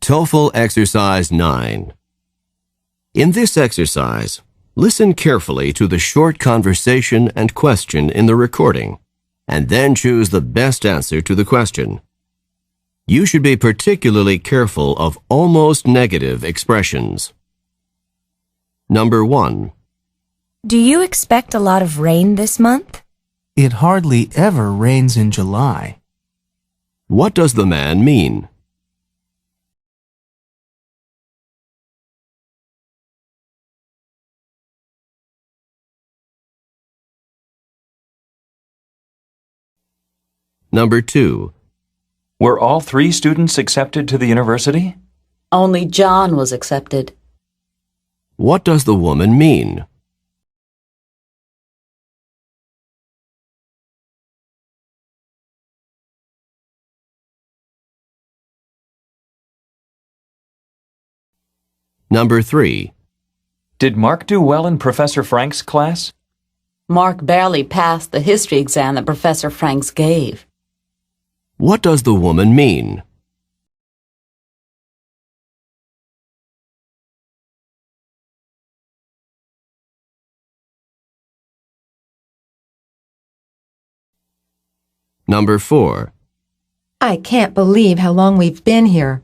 TOEFL Exercise 9. In this exercise, listen carefully to the short conversation and question in the recording, and then choose the best answer to the question. You should be particularly careful of almost negative expressions. Number 1. Do you expect a lot of rain this month? It hardly ever rains in July. What does the man mean? Number 2. Were all 3 students accepted to the university? Only John was accepted. What does the woman mean? Number 3. Did Mark do well in Professor Frank's class? Mark barely passed the history exam that Professor Franks gave. What does the woman mean? Number 4. I can't believe how long we've been here.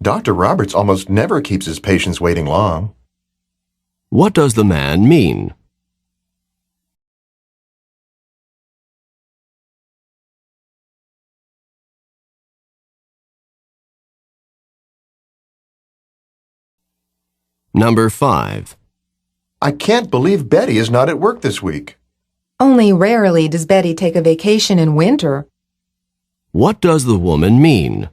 Dr. Roberts almost never keeps his patients waiting long. What does the man mean? Number 5. I can't believe Betty is not at work this week. Only rarely does Betty take a vacation in winter. What does the woman mean?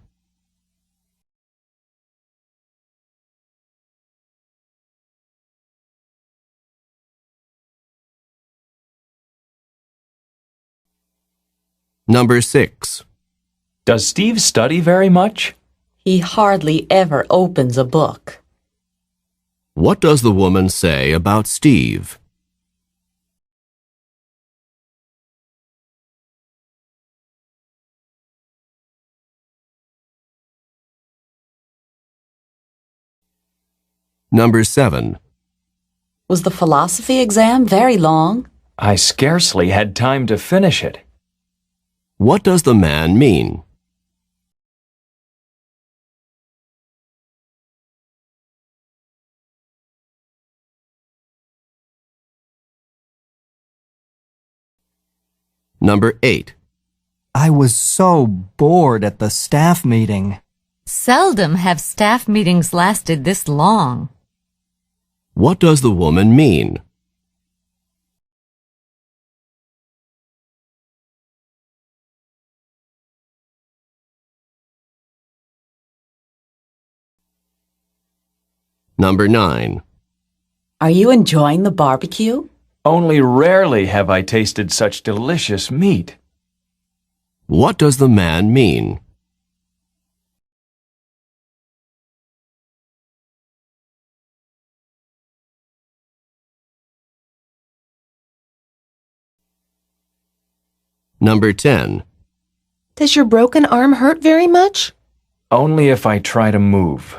Number 6. Does Steve study very much? He hardly ever opens a book. What does the woman say about Steve? Number 7. Was the philosophy exam very long? I scarcely had time to finish it. What does the man mean? Number 8. I was so bored at the staff meeting. Seldom have staff meetings lasted this long. What does the woman mean? Number 9. Are you enjoying the barbecue? Only rarely have I tasted such delicious meat. What does the man mean? Number 10. Does your broken arm hurt very much? Only if I try to move.